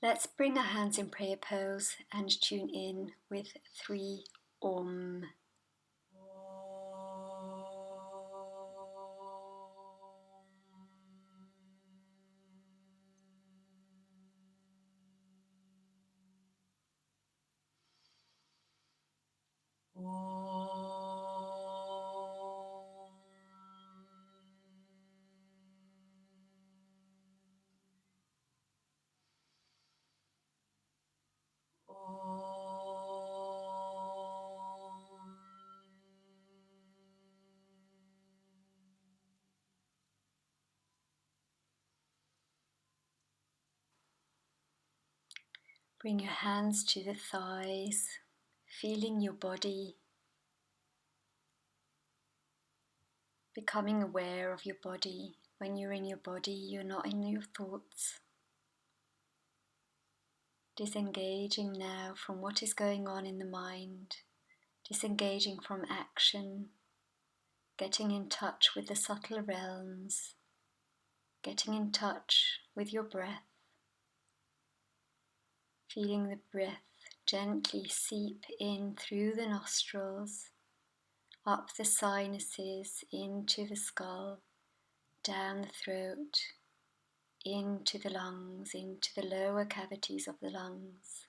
Let's bring our hands in prayer pose and tune in with 3 Om. Bring your hands to the thighs, feeling your body, becoming aware of your body. When you're in your body, you're not in your thoughts. Disengaging now from what is going on in the mind, disengaging from action, getting in touch with the subtle realms, getting in touch with your breath, feeling the breath gently seep in through the nostrils, up the sinuses, into the skull, down the throat, into the lungs, into the lower cavities of the lungs,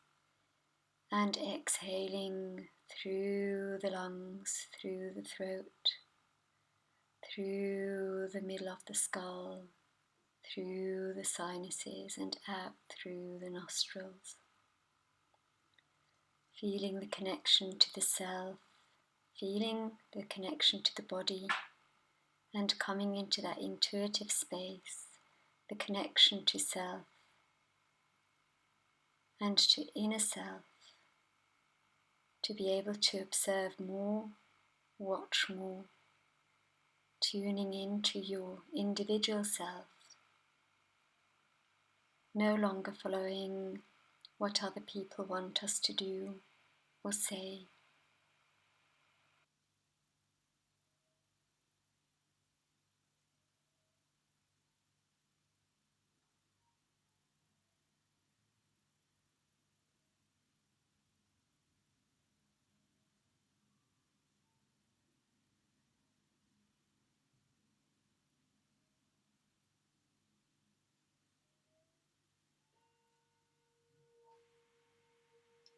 and exhaling through the lungs, through the throat, through the middle of the skull, through the sinuses and out through the nostrils. Feeling the connection to the self, feeling the connection to the body, and coming into that intuitive space, the connection to self and to inner self, to be able to observe more, watch more, tuning into your individual self, no longer following what other people want us to do or say.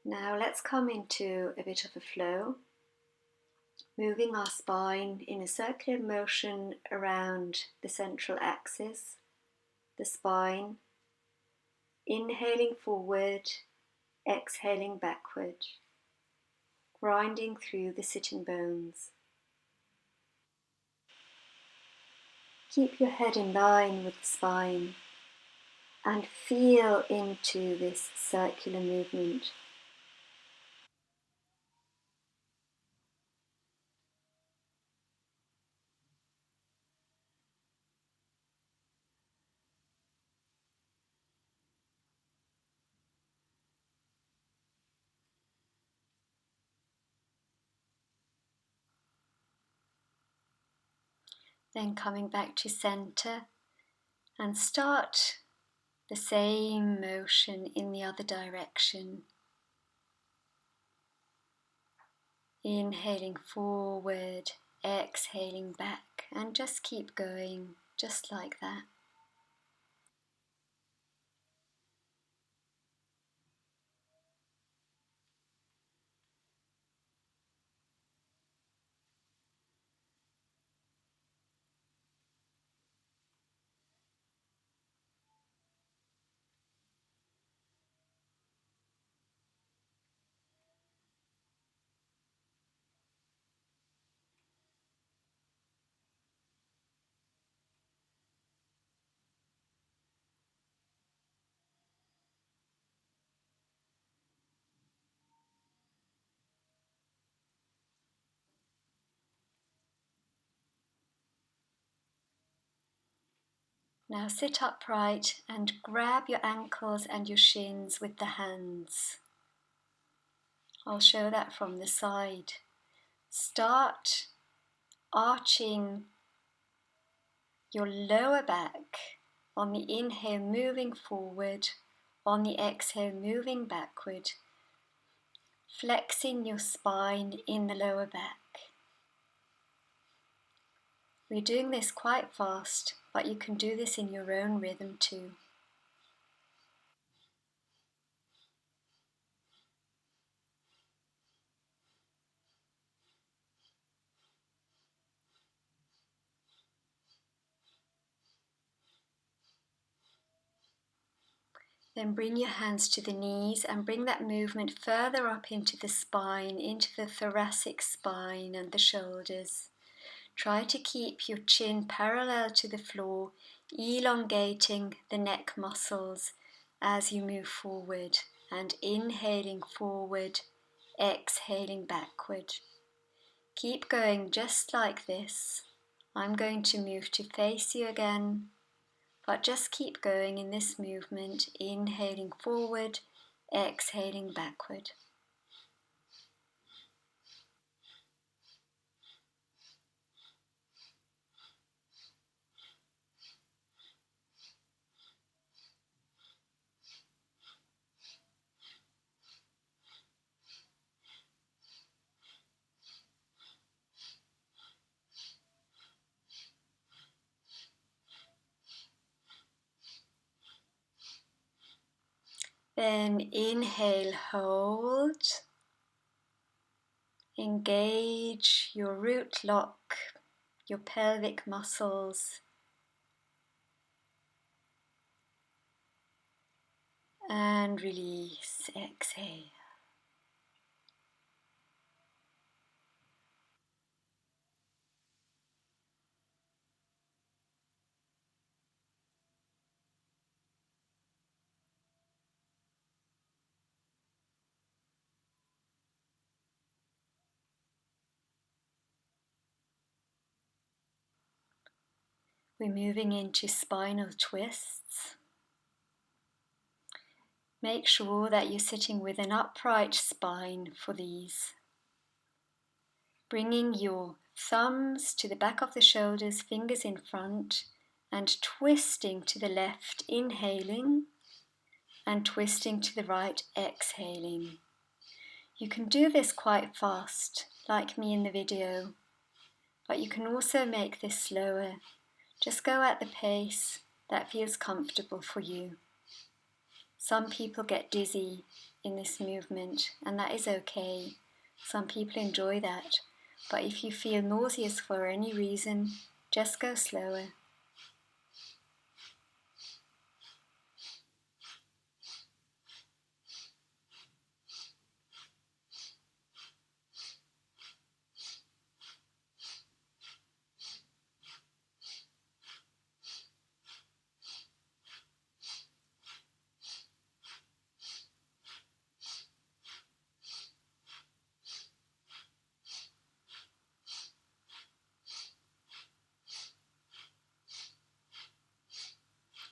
Now let's come into a bit of a flow, moving our spine in a circular motion around the central axis, the spine, inhaling forward, exhaling backward, grinding through the sitting bones. Keep your head in line with the spine and feel into this circular movement. Then coming back to center and start the same motion in the other direction. Inhaling forward, exhaling back, and just keep going, just like that. Now sit upright and grab your ankles and your shins with the hands. I'll show that from the side. Start arching your lower back on the inhale, moving forward, On the exhale, moving backward, flexing your spine in the lower back. We're doing this quite fast, but you can do this in your own rhythm too. Then bring your hands to the knees and bring that movement further up into the spine, into the thoracic spine and the shoulders. Try to keep your chin parallel to the floor, elongating the neck muscles as you move forward, and inhaling forward, exhaling backward. Keep going just like this. I'm going to move to face you again, but just keep going in this movement, inhaling forward, exhaling backward. Then inhale, hold. Engage your root lock, your pelvic muscles, and release. Exhale. We're moving into spinal twists. Make sure that you're sitting with an upright spine for these. Bringing your thumbs to the back of the shoulders, fingers in front, and twisting to the left, inhaling, and twisting to the right, exhaling. You can do this quite fast, like me in the video, but you can also make this slower. Just go at the pace that feels comfortable for you. Some people get dizzy in this movement, and that is okay. Some people enjoy that, but if you feel nauseous for any reason, just go slower.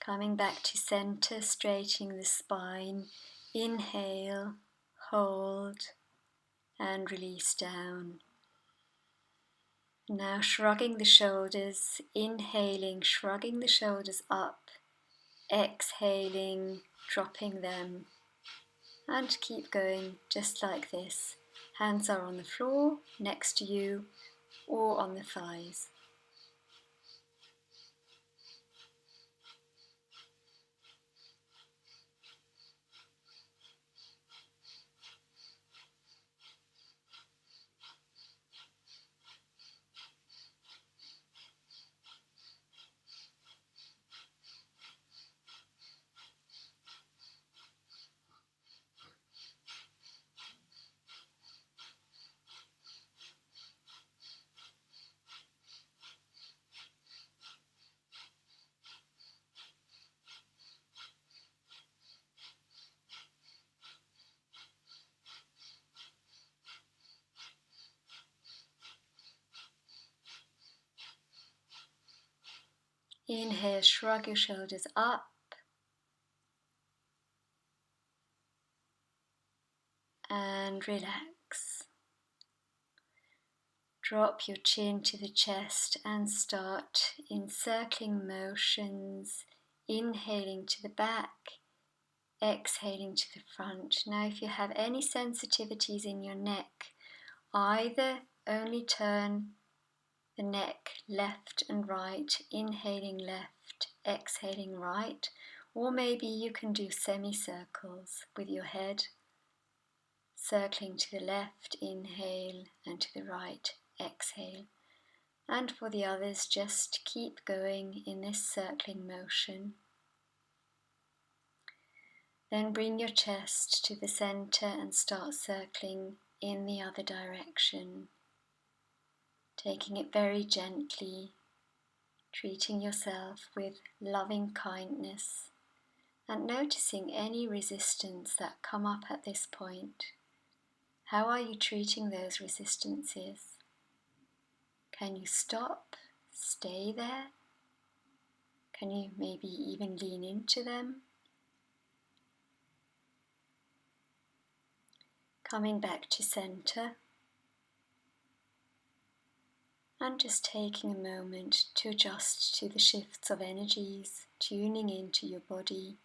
Coming back to center, straightening the spine. Inhale, hold, and release down. Now shrugging the shoulders, inhaling, shrugging the shoulders up, exhaling, dropping them, and keep going just like this. Hands are on the floor, next to you, or on the thighs. Inhale, shrug your shoulders up, and relax. Drop your chin to the chest and start encircling motions, inhaling to the back, exhaling to the front. Now if you have any sensitivities in your neck, either only turn the neck left and right, inhaling left, exhaling right, or maybe you can do semicircles with your head, circling to the left, inhale, and to the right, exhale. And for the others, just keep going in this circling motion. Then bring your chest to the center and start circling in the other direction, taking it very gently, treating yourself with loving kindness and noticing any resistance that come up at this point. How are you treating those resistances? Can you stop, stay there? Can you maybe even lean into them? Coming back to center and just taking a moment to adjust to the shifts of energies, tuning into your body.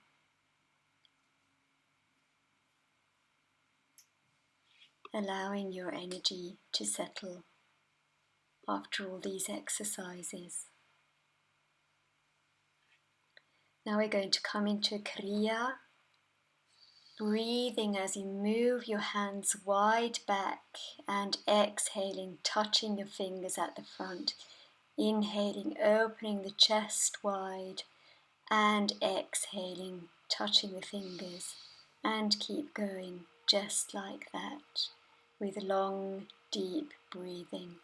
Allowing your energy to settle after all these exercises. Now we're going to come into Kriya, breathing as you move your hands wide back and exhaling, touching your fingers at the front. Inhaling, opening the chest wide and exhaling, touching the fingers, and keep going just like that with long, deep breathing.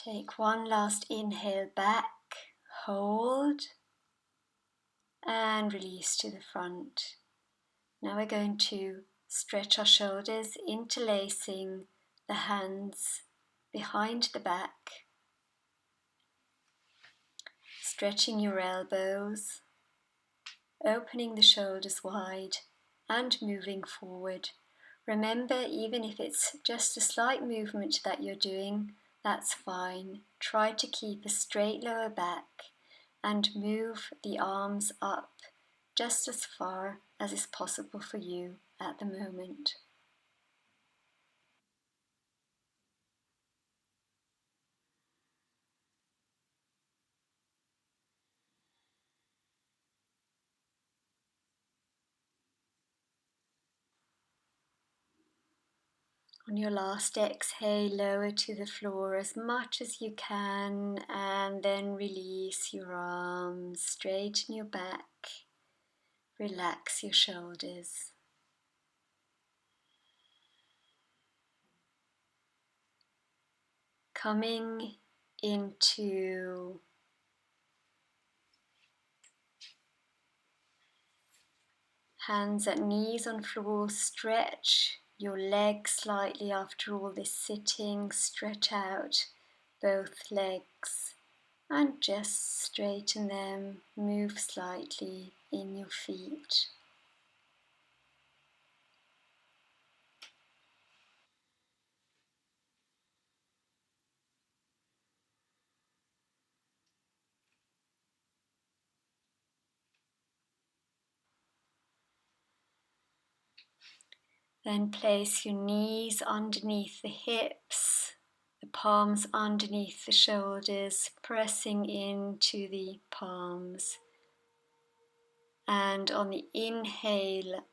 Take one last inhale back, hold, and release to the front. Now we're going to stretch our shoulders, interlacing the hands behind the back, stretching your elbows, opening the shoulders wide and moving forward. Remember, even if it's just a slight movement that you're doing, that's fine. Try to keep a straight lower back and move the arms up just as far as is possible for you at the moment. On your last exhale, lower to the floor as much as you can and then release your arms, straighten your back, relax your shoulders. Coming into hands at knees on floor, stretch your legs slightly after all this sitting, stretch out both legs and just straighten them, move slightly in your feet. Then place your knees underneath the hips, the palms underneath the shoulders, pressing into the palms. And on the inhale,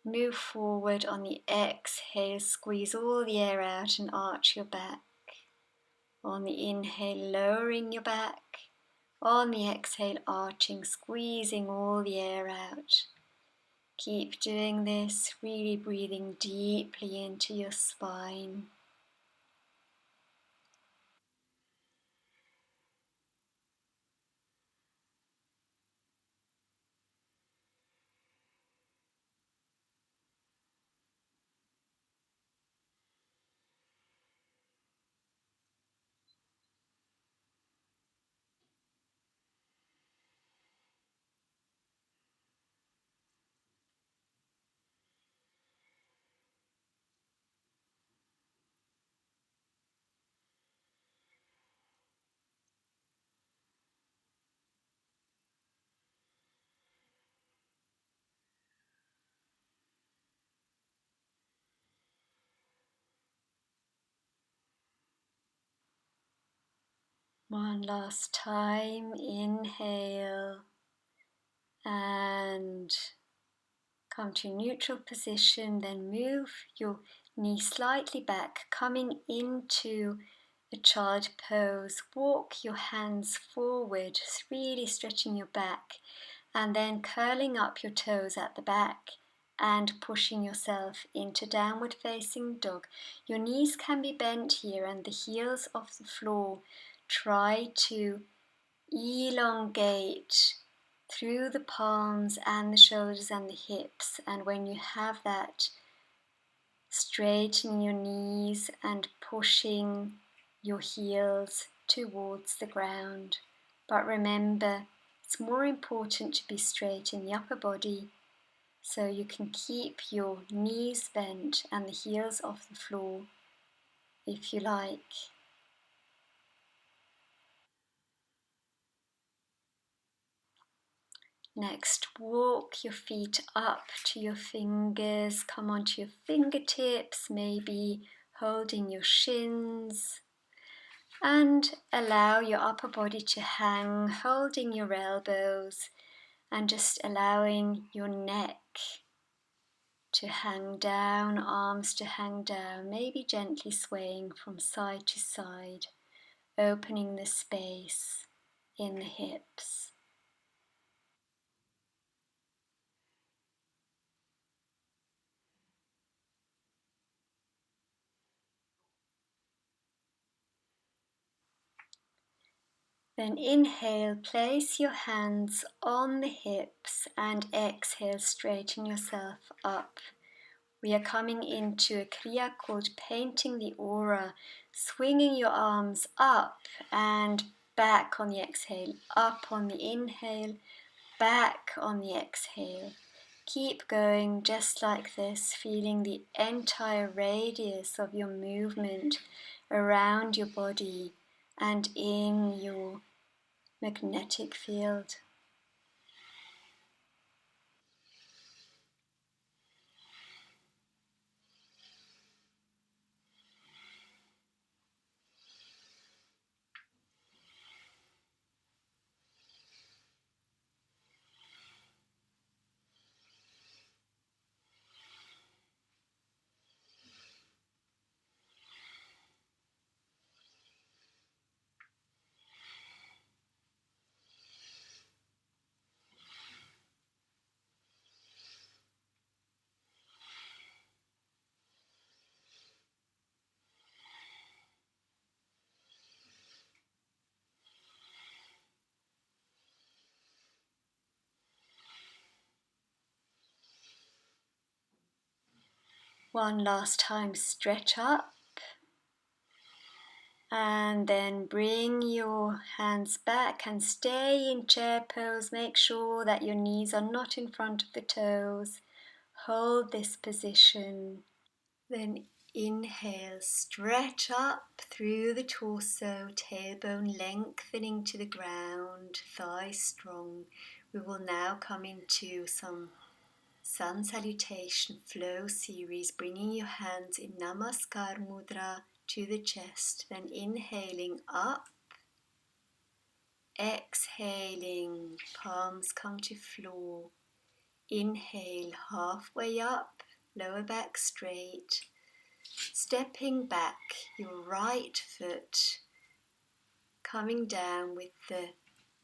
move forward. On the exhale, squeeze all the air out and arch your back. On the inhale, lowering your back. On the exhale, arching, squeezing all the air out. Keep doing this, really breathing deeply into your spine. One last time, inhale and come to neutral position, then move your knee slightly back, coming into a child pose. Walk your hands forward, really stretching your back, and then curling up your toes at the back and pushing yourself into downward facing dog. Your knees can be bent here and the heels of the floor. Try to elongate through the palms and the shoulders and the hips, and when you have that, straightening your knees and pushing your heels towards the ground. But remember, it's more important to be straight in the upper body, so you can keep your knees bent and the heels off the floor if you like. Next, walk your feet up to your fingers, come onto your fingertips, maybe holding your shins, and allow your upper body to hang, holding your elbows, and just allowing your neck to hang down, arms to hang down, maybe gently swaying from side to side, opening the space in the hips. Then inhale, place your hands on the hips, and exhale, straighten yourself up. We are coming into a kriya called painting the aura, swinging your arms up and back on the exhale, up on the inhale, back on the exhale. Keep going just like this, feeling the entire radius of your movement around your body and in your magnetic field. One last time, stretch up. And then bring your hands back and stay in chair pose. Make sure that your knees are not in front of the toes. Hold this position. Then inhale, stretch up through the torso, tailbone lengthening to the ground, thighs strong. We will now come into some Sun Salutation Flow series, bringing your hands in Namaskar Mudra to the chest, then inhaling up, exhaling, palms come to floor, inhale halfway up, lower back straight, stepping back your right foot coming down with the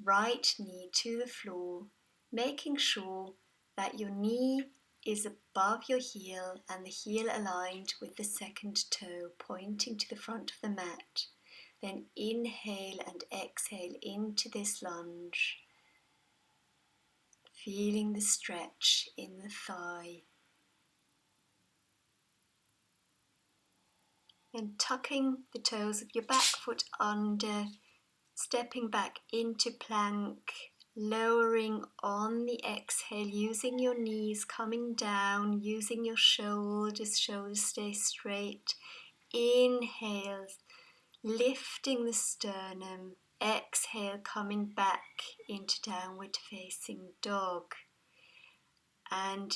right knee to the floor, making sure that your knee is above your heel and the heel aligned with the second toe, pointing to the front of the mat. Then inhale and exhale into this lunge, feeling the stretch in the thigh. And tucking the toes of your back foot under, stepping back into plank, lowering on the exhale, using your knees, coming down, using your shoulders stay straight. Inhale, lifting the sternum. Exhale, coming back into downward facing dog. And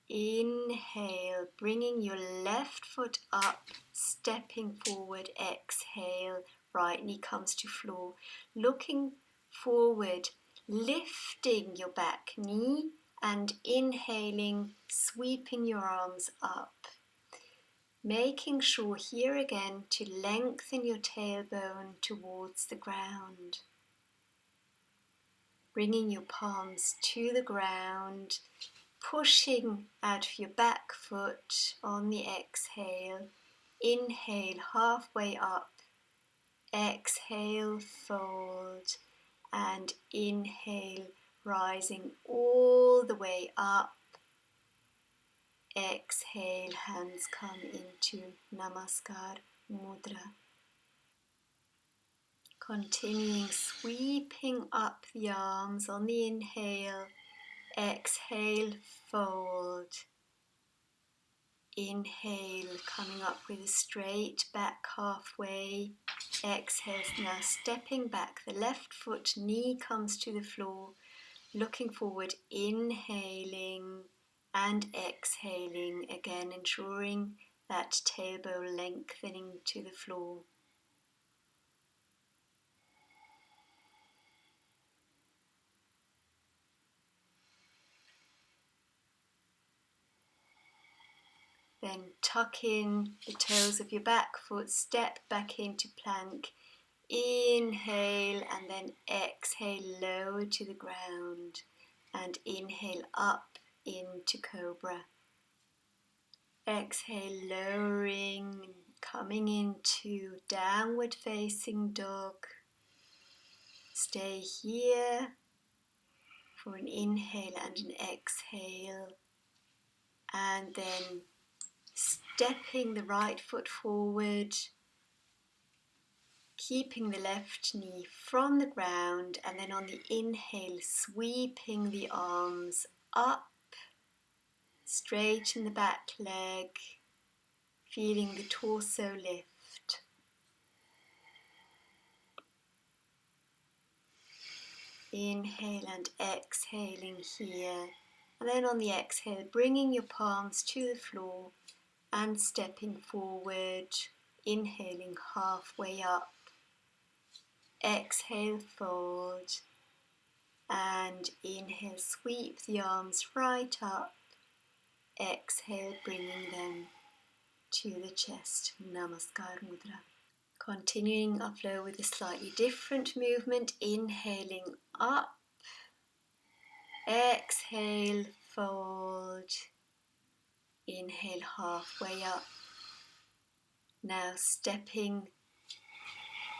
inhale, bringing your left foot up, stepping forward. Exhale, right knee comes to floor. Looking forward, lifting your back knee and inhaling, sweeping your arms up. Making sure here again to lengthen your tailbone towards the ground. Bringing your palms to the ground, pushing out of your back foot on the exhale. Inhale, halfway up. Exhale, fold. And inhale, rising all the way up. Exhale, hands come into Namaskar Mudra. Continuing, sweeping up the arms on the inhale. Exhale, fold. Inhale, coming up with a straight back halfway. Exhale, now stepping back. The left foot, knee comes to the floor. Looking forward, inhaling and exhaling. Again, ensuring that tailbone lengthening to the floor. Then tuck in the toes of your back foot, step back into plank. Inhale and then exhale, lower to the ground. And inhale up into Cobra. Exhale, lowering, coming into downward facing dog. Stay here for an inhale and an exhale. And then stepping the right foot forward, keeping the left knee from the ground, and then on the inhale, sweeping the arms up, straighten the back leg, feeling the torso lift. Inhale and exhaling here, and then on the exhale, bringing your palms to the floor and stepping forward, inhaling halfway up. Exhale, fold, and inhale, sweep the arms right up. Exhale, bringing them to the chest. Namaskar Mudra. Continuing our flow with a slightly different movement. Inhaling up. Exhale, fold. Inhale, halfway up. Now stepping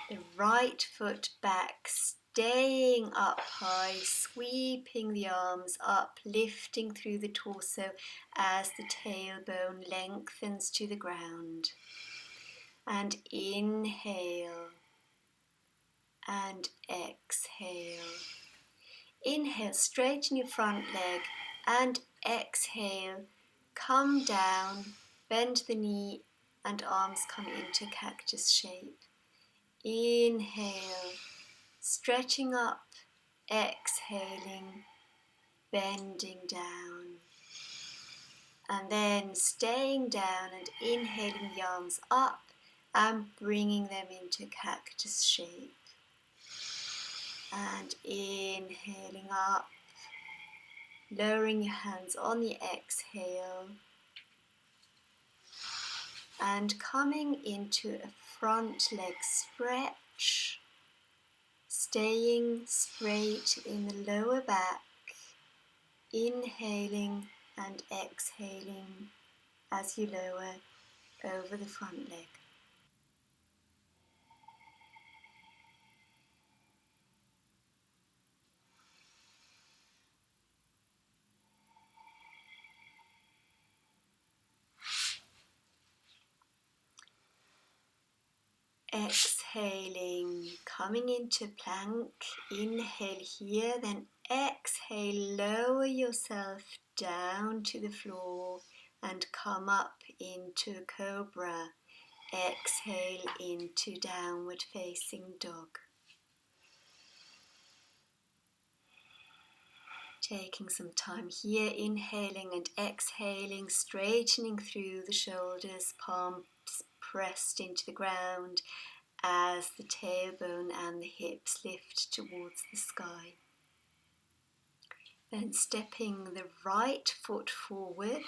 the right foot back, staying up high, sweeping the arms up, lifting through the torso as the tailbone lengthens to the ground. And inhale and exhale. Inhale, straighten your front leg, and exhale, come down, bend the knee and arms come into cactus shape. Inhale, stretching up, exhaling, bending down. And then staying down and inhaling the arms up and bringing them into cactus shape. And inhaling up, lowering your hands on the exhale. And coming into a front leg stretch. staying straight in the lower back, inhaling and exhaling as you lower over the front leg. Exhaling, coming into plank, inhale here, then exhale, lower yourself down to the floor and come up into cobra. Exhale into downward facing dog. Taking some time here, inhaling and exhaling, straightening through the shoulders, palms pressed into the ground as the tailbone and the hips lift towards the sky. Then stepping the right foot forward,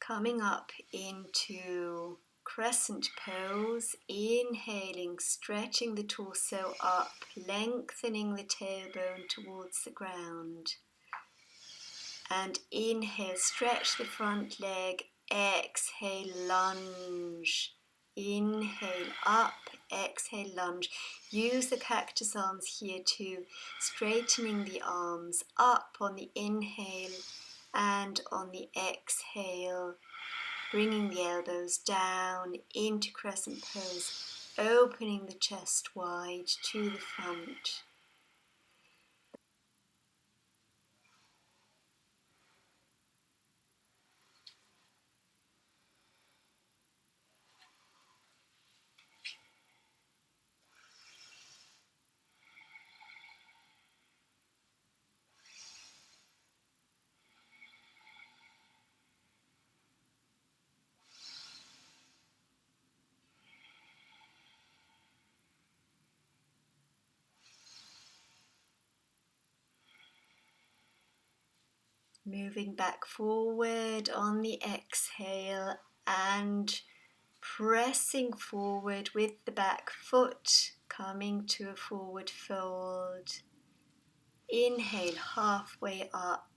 coming up into crescent pose, inhaling, stretching the torso up, lengthening the tailbone towards the ground. And inhale, stretch the front leg, exhale, lunge. Inhale, up, exhale, lunge. Use the cactus arms here too, straightening the arms up on the inhale and on the exhale, bringing the elbows down into crescent pose, opening the chest wide to the front. Moving back forward on the exhale and pressing forward with the back foot, coming to a forward fold. Inhale, halfway up.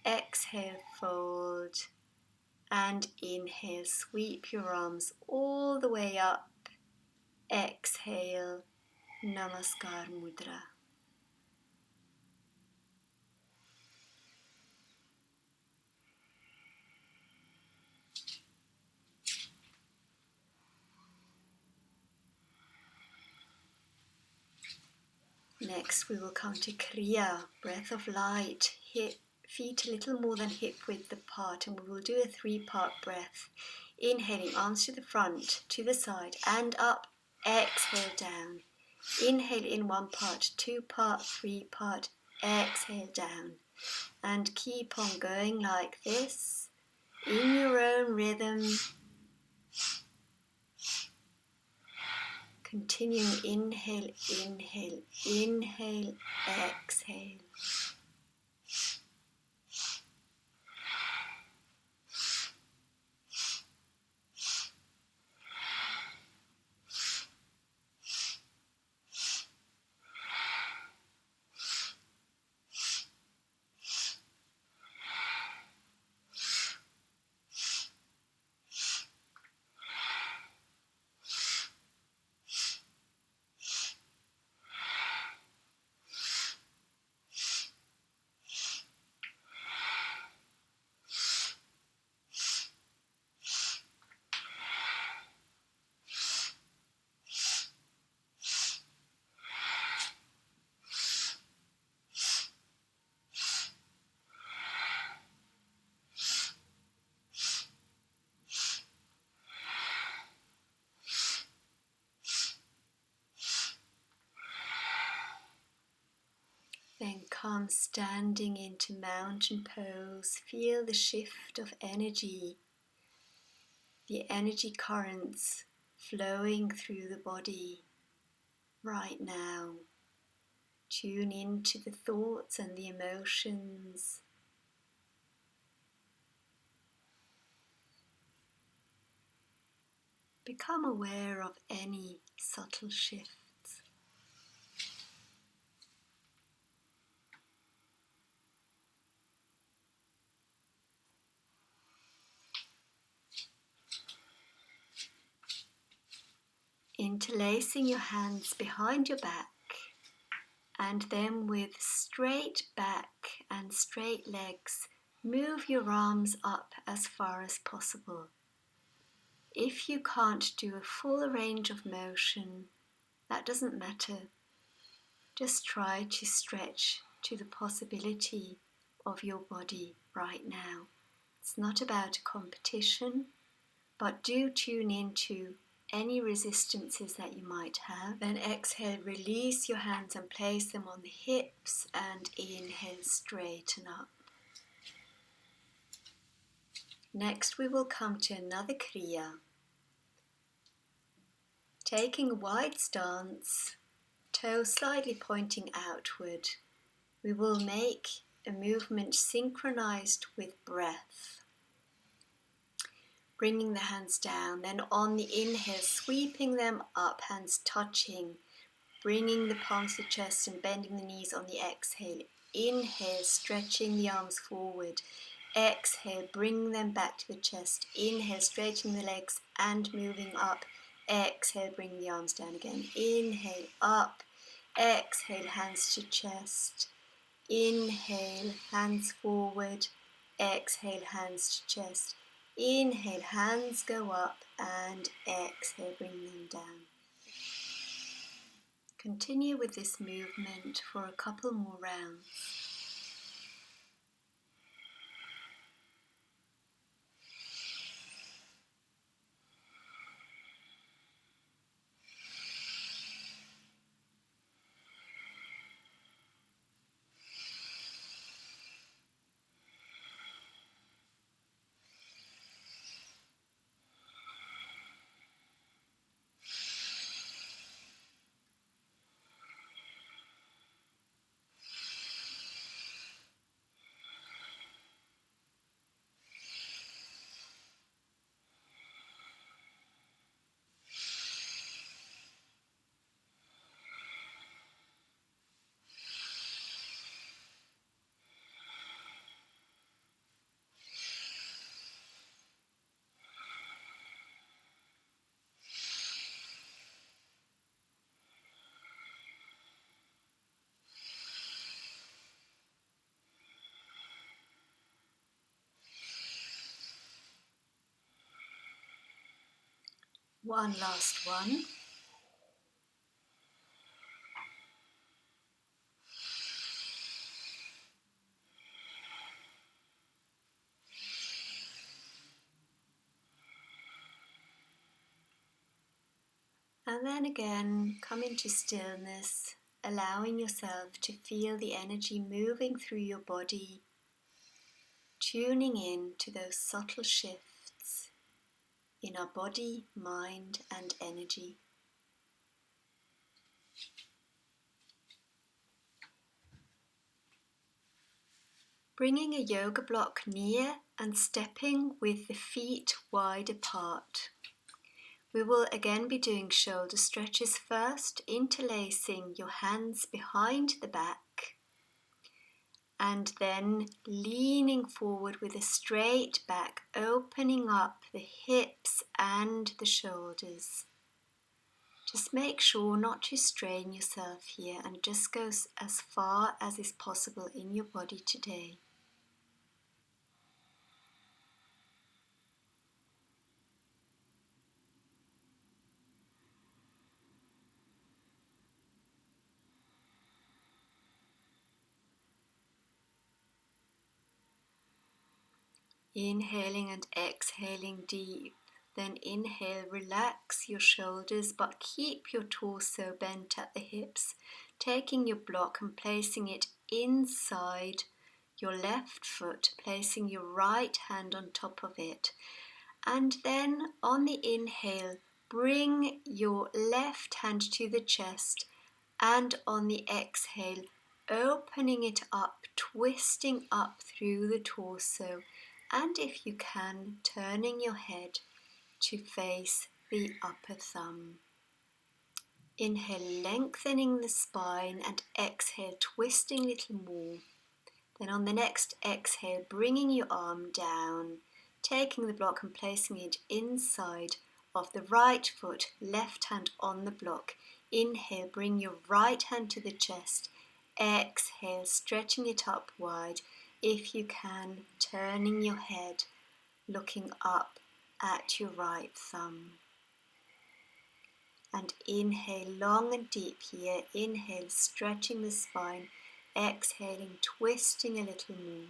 Exhale, fold. And inhale, sweep your arms all the way up. Exhale, Namaskar Mudra. Next we will come to Kriya, breath of light, feet a little more than hip width apart, and we will do a 3-part breath. Inhaling, arms to the front, to the side and up, exhale down. Inhale in 1 part, 2 part, 3 part, exhale down. And keep on going like this, in your own rhythm. Continuing, inhale, inhale, inhale, exhale. Then come standing into mountain pose. Feel the shift of energy, the energy currents flowing through the body right now. Tune into the thoughts and the emotions. Become aware of any subtle shifts. Interlacing your hands behind your back, and then with straight back and straight legs, move your arms up as far as possible. If you can't do a full range of motion, that doesn't matter. Just try to stretch to the possibility of your body right now. It's not about a competition, but do tune into any resistances that you might have. Then exhale, release your hands and place them on the hips, and inhale, straighten up. Next we will come to another Kriya. Taking a wide stance, toes slightly pointing outward, we will make a movement synchronized with breath. Bringing the hands down, then on the inhale, sweeping them up, hands touching, bringing the palms to the chest and bending the knees on the exhale. Inhale, stretching the arms forward. Exhale, bring them back to the chest. Inhale, straightening the legs and moving up. Exhale, bring the arms down again. Inhale, up. Exhale, hands to chest. Inhale, hands forward. Exhale, hands to chest. Inhale, hands go up, and exhale, bring them down. Continue with this movement for a couple more rounds. One last one. And then again, come into stillness, allowing yourself to feel the energy moving through your body, tuning in to those subtle shifts in our body, mind, and energy. Bringing a yoga block near and stepping with the feet wide apart. We will again be doing shoulder stretches first, interlacing your hands behind the back, and then leaning forward with a straight back, opening up the hips and the shoulders. Just make sure not to strain yourself here, and just go as far as is possible in your body today. Inhaling and exhaling deep. Then inhale, relax your shoulders, but keep your torso bent at the hips, taking your block and placing it inside your left foot, placing your right hand on top of it. And then on the inhale, bring your left hand to the chest, and on the exhale, opening it up, twisting up through the torso, and if you can, turning your head to face the upper thumb. Inhale, lengthening the spine, and exhale, twisting a little more. Then on the next exhale, bringing your arm down, taking the block and placing it inside of the right foot, left hand on the block. Inhale, bring your right hand to the chest. Exhale, stretching it up wide. If you can, turning your head, looking up at your right thumb. And inhale long and deep here. Inhale, stretching the spine. Exhaling, twisting a little more.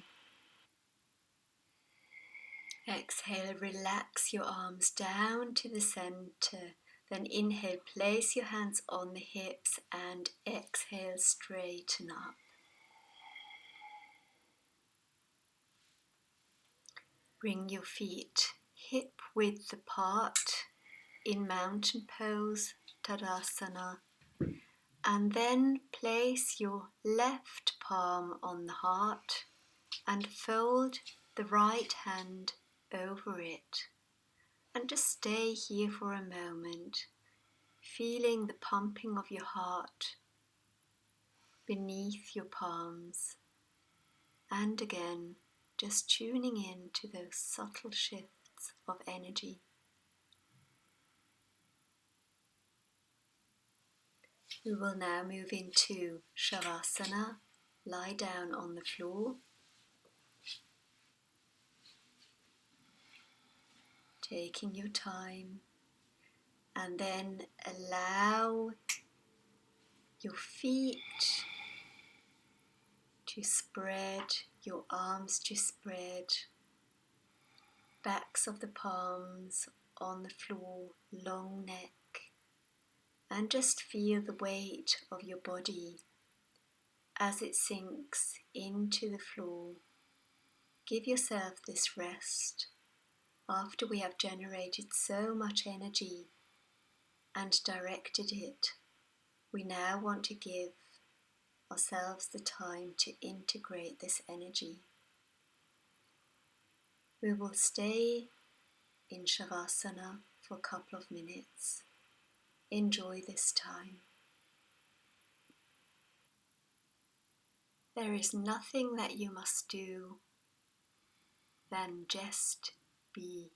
Exhale, relax your arms down to the center. Then inhale, place your hands on the hips and exhale, straighten up. Bring your feet hip width apart in mountain pose, Tadasana. And then place your left palm on the heart and fold the right hand over it. And just stay here for a moment, feeling the pumping of your heart beneath your palms. And again, just tuning in to those subtle shifts of energy. We will now move into Shavasana. Lie down on the floor. Taking your time. And then allow your feet to spread, your arms to spread. Backs of the palms on the floor, long neck. And just feel the weight of your body as it sinks into the floor. Give yourself this rest after we have generated so much energy and directed it. We now want to give ourselves the time to integrate this energy. We will stay in Shavasana for a couple of minutes. Enjoy this time. There is nothing that you must do than just be.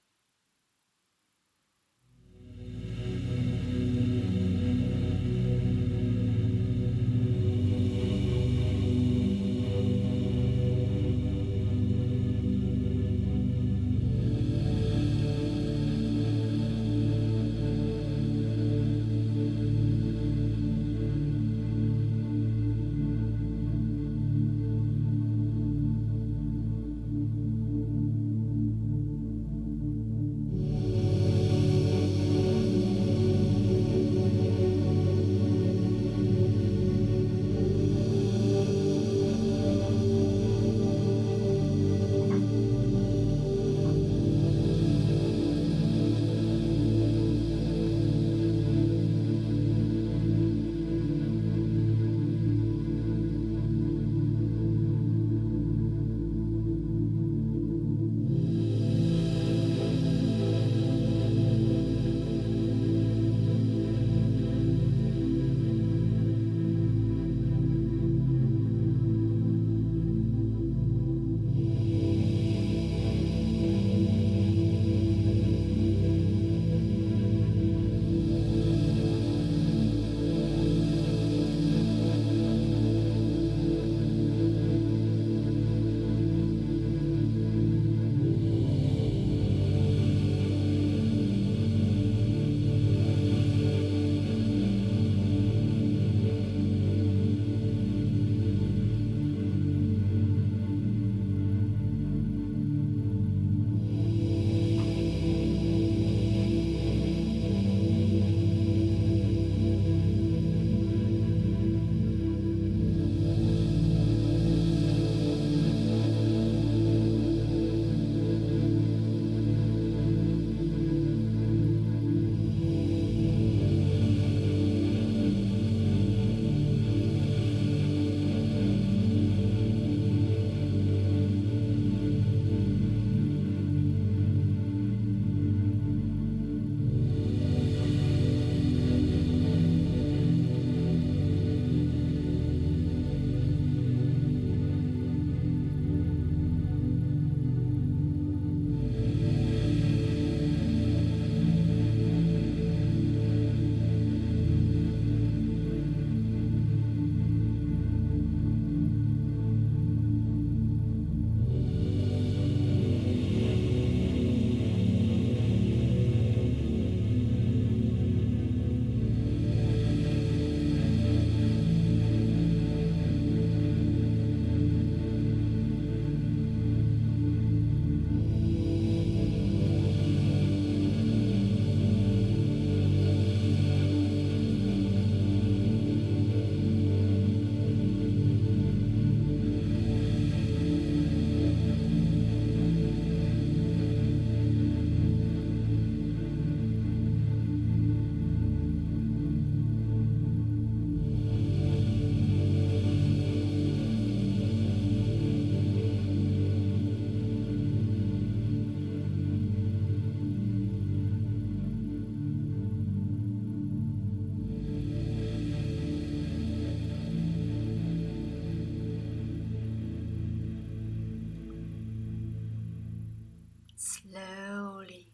Slowly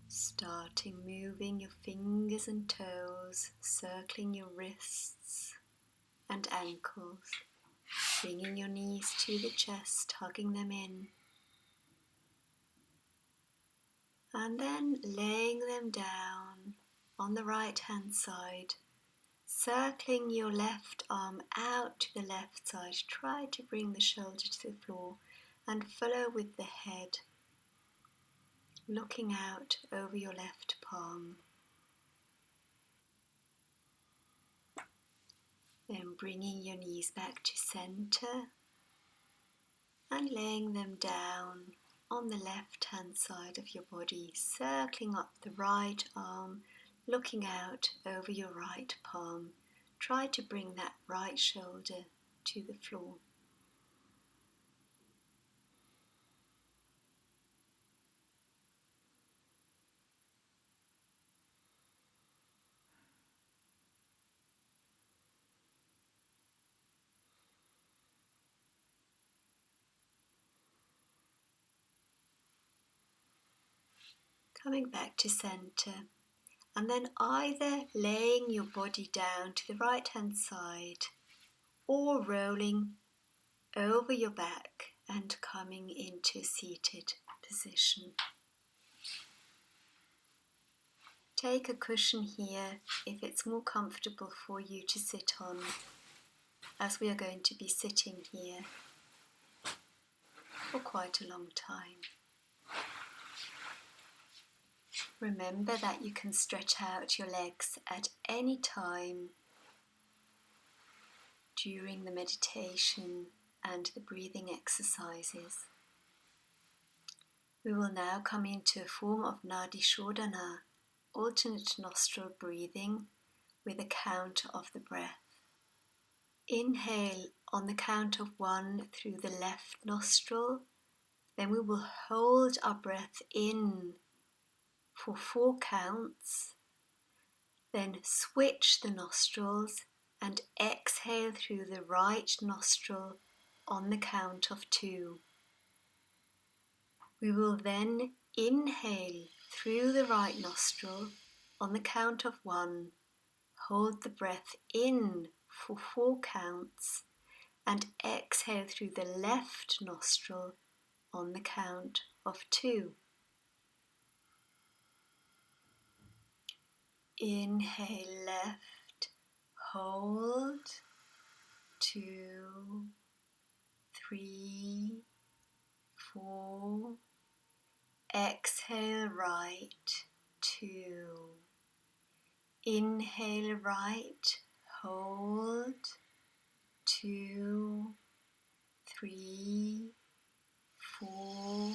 starting moving your fingers and toes, circling your wrists and ankles, bringing your knees to the chest, hugging them in, and then laying them down on the right hand side, circling your left arm out to the left side. Try to bring the shoulder to the floor and follow with the head, looking out over your left palm. Then bringing your knees back to center and laying them down on the left hand side of your body, circling up the right arm, looking out over your right palm. Try to bring that right shoulder to the floor. Coming back to center, and then either laying your body down to the right hand side or rolling over your back and coming into a seated position. Take a cushion here if it's more comfortable for you to sit on, as we are going to be sitting here for quite a long time. Remember that you can stretch out your legs at any time during the meditation and the breathing exercises. We will now come into a form of Nadi Shodhana, alternate nostril breathing with a count of the breath. Inhale on the count of 1 through the left nostril, then we will hold our breath in for 4 counts, then switch the nostrils and exhale through the right nostril on the count of 2. We will then inhale through the right nostril on the count of 1, hold the breath in for 4 counts, and exhale through the left nostril on the count of 2. Inhale left, hold, 2, 3, 4. Exhale right, 2. Inhale right, hold, 2, 3, 4.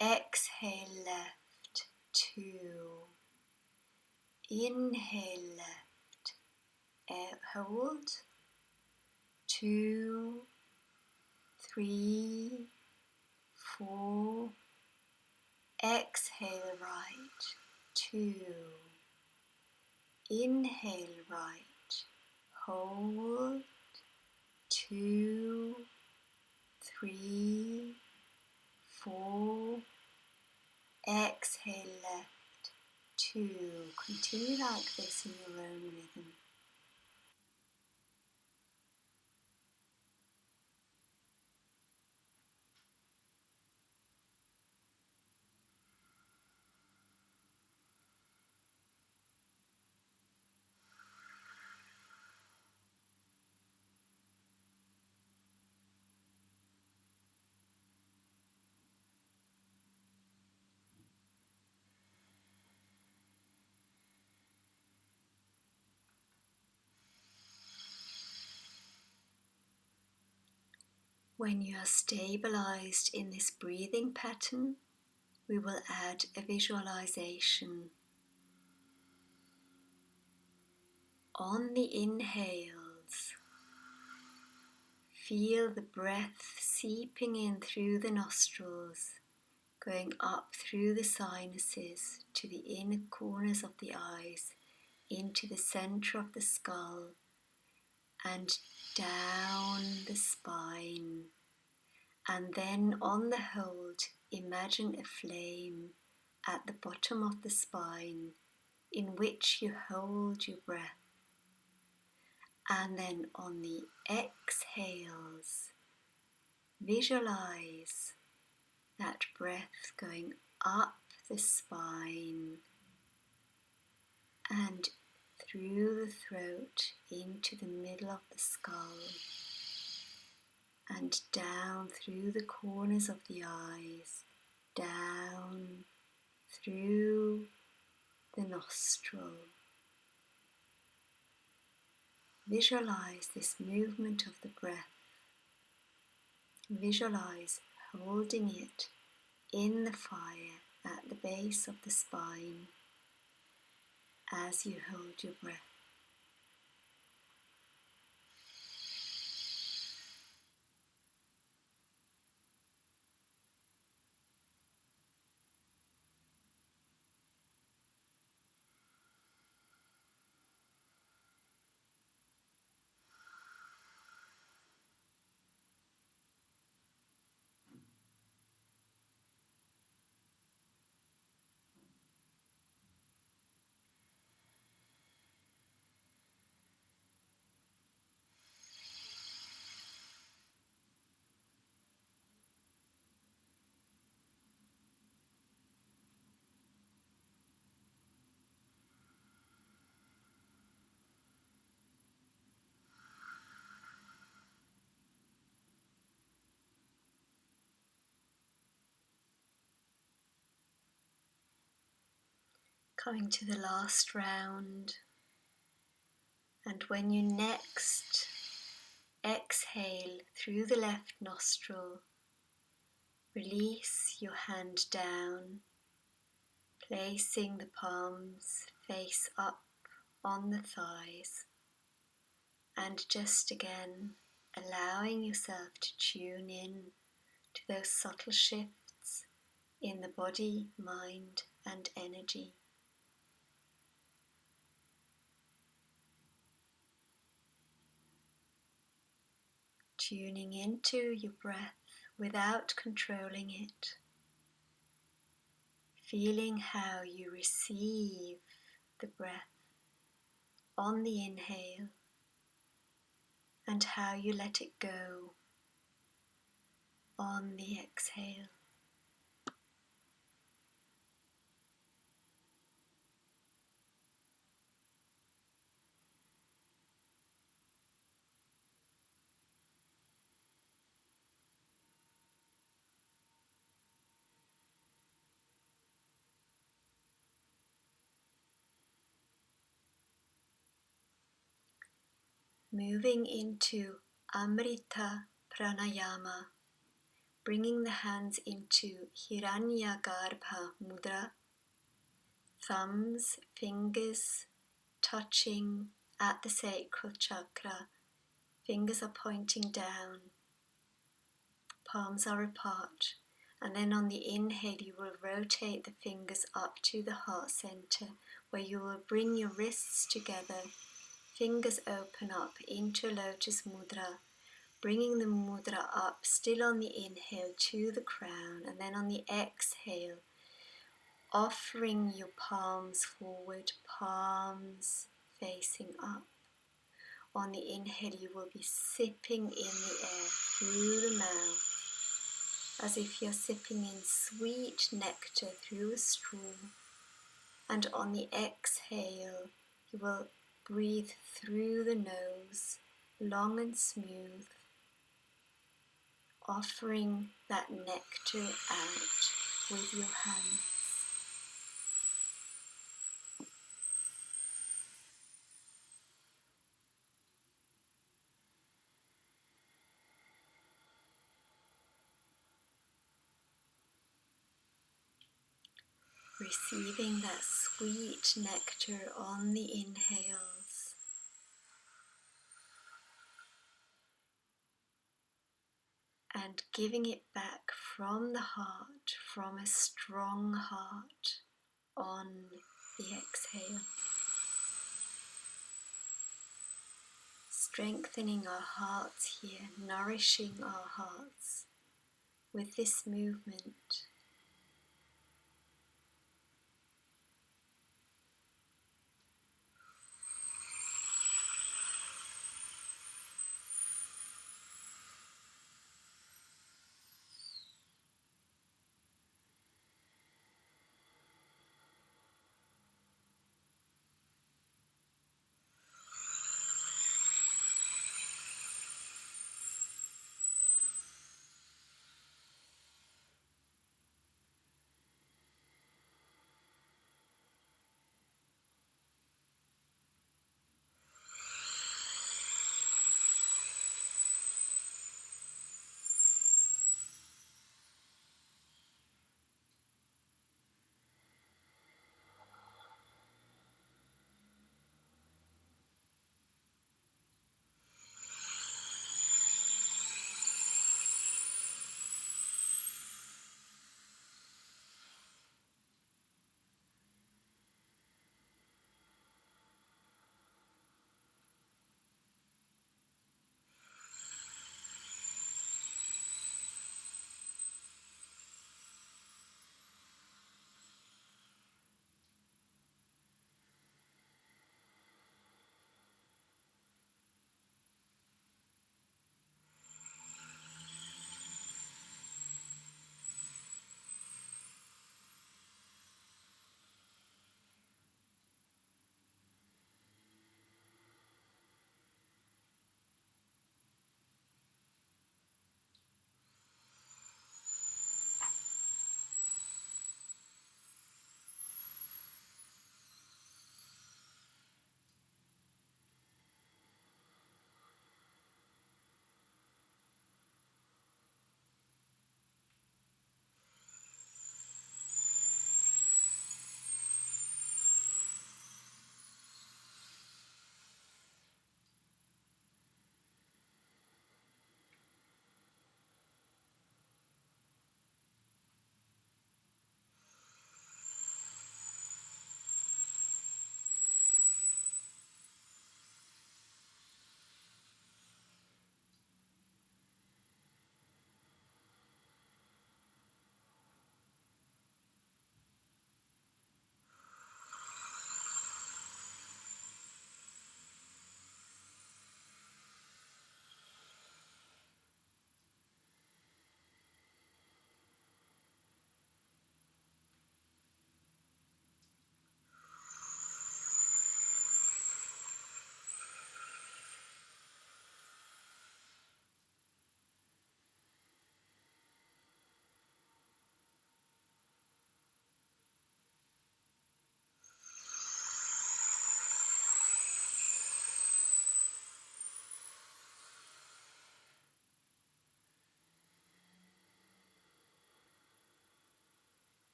Exhale left, 2. Inhale left, hold, 2, 3, 4. Exhale right, 2. Inhale right, hold, 2, 3, 4. Exhale left, 2. Continue like this in your own rhythm. When you are stabilized in this breathing pattern, we will add a visualization. On the inhales, feel the breath seeping in through the nostrils, going up through the sinuses to the inner corners of the eyes, into the center of the skull, and down the spine. And then on the hold, imagine a flame at the bottom of the spine in which you hold your breath. And then on the exhales, visualize that breath going up the spine and through the throat into the middle of the skull and down through the corners of the eyes, down through the nostril. Visualize this movement of the breath. Visualize holding it in the fire at the base of the spine as you hold your breath. Coming to the last round, and when you next exhale through the left nostril, release your hand down, placing the palms face up on the thighs, and just again allowing yourself to tune in to those subtle shifts in the body, mind, and energy. Tuning into your breath without controlling it. Feeling how you receive the breath on the inhale and how you let it go on the exhale. Moving into Amrita Pranayama, bringing the hands into Hiranyagarbha Mudra, thumbs, fingers touching at the sacral chakra, fingers are pointing down, palms are apart, and then on the inhale you will rotate the fingers up to the heart center, where you will bring your wrists together, fingers open up into Lotus Mudra, bringing the mudra up, still on the inhale to the crown, and then on the exhale, offering your palms forward, palms facing up. On the inhale, you will be sipping in the air through the mouth, as if you're sipping in sweet nectar through a straw. And on the exhale, you will breathe through the nose, long and smooth, offering that nectar out with your hands. Receiving that sweet nectar on the inhales, and giving it back from the heart, from a strong heart, on the exhale. Strengthening our hearts here, nourishing our hearts with this movement.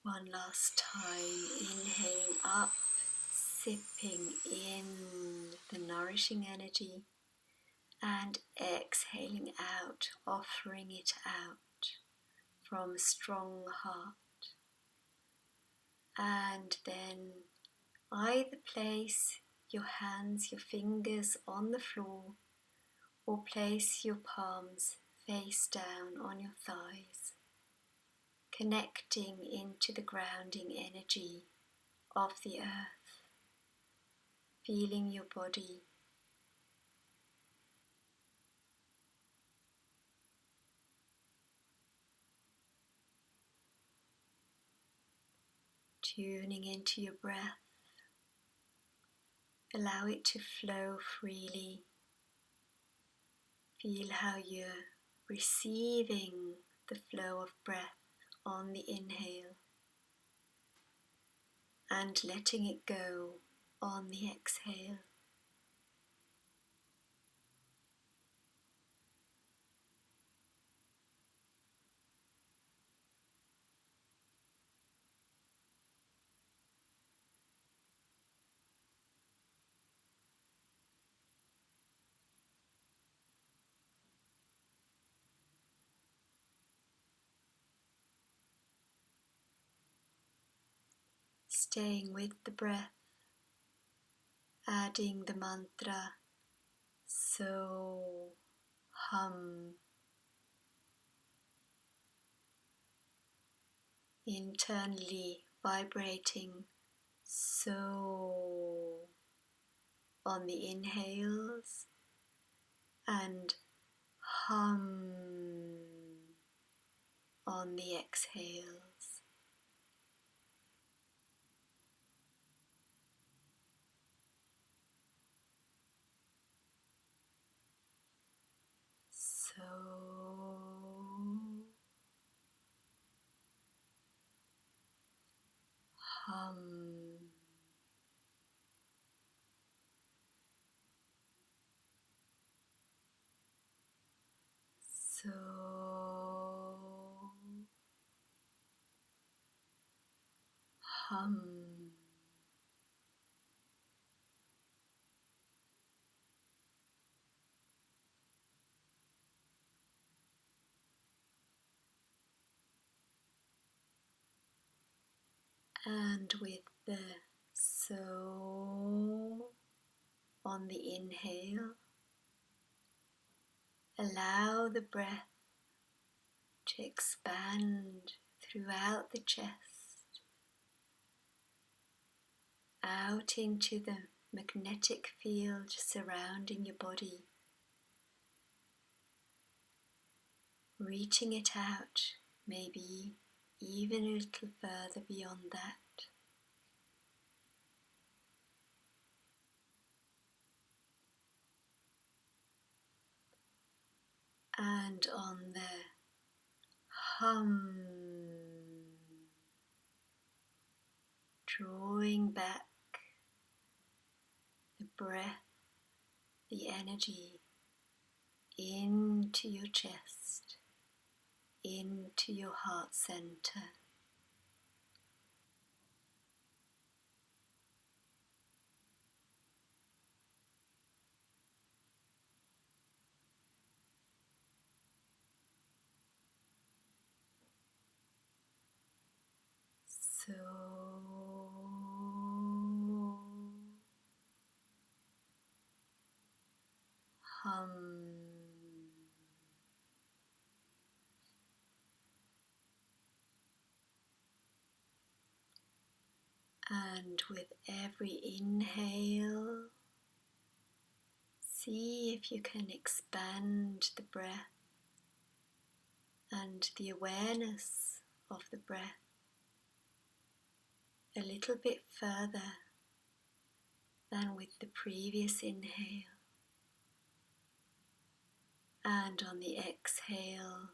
One last time, inhaling up, sipping in the nourishing energy, and exhaling out, offering it out from a strong heart. And then either place your hands, your fingers on the floor, or place your palms face down on your thighs, connecting into the grounding energy of the earth, feeling your body, tuning into your breath. Allow it to flow freely. Feel how you're receiving the flow of breath on the inhale and letting it go on the exhale. Staying with the breath, adding the mantra So hum, internally vibrating so on the inhales and hum on the exhales. So hum. So hum. And with the so on the inhale, allow the breath to expand throughout the chest, out into the magnetic field surrounding your body, reaching it out, maybe even a little further beyond that. And on the hum, drawing back the breath, the energy into your chest, into your heart center. So hum. And with every inhale, see if you can expand the breath and the awareness of the breath a little bit further than with the previous inhale. And on the exhale,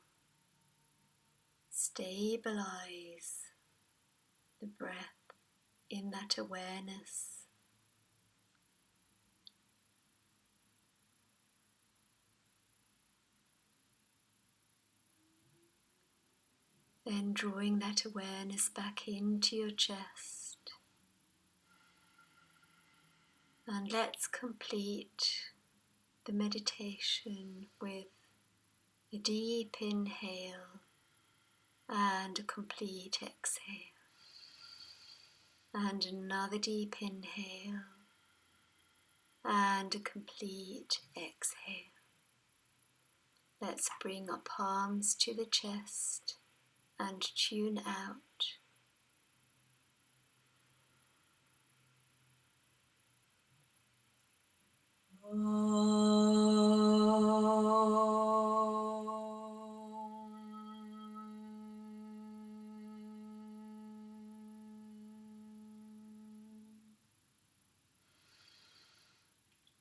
stabilize the breath in that awareness. Then drawing that awareness back into your chest. And let's complete the meditation with a deep inhale and a complete exhale. And another deep inhale and a complete exhale. Let's bring our palms to the chest and tune out.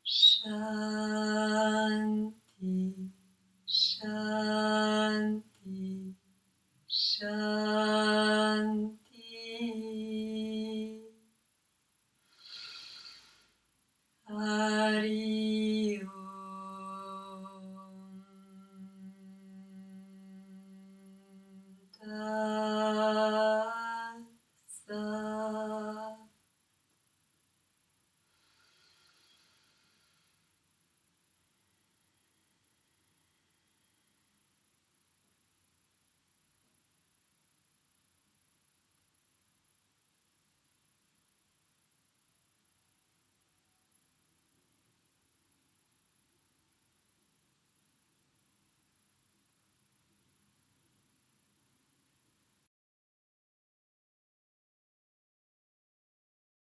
Shanti.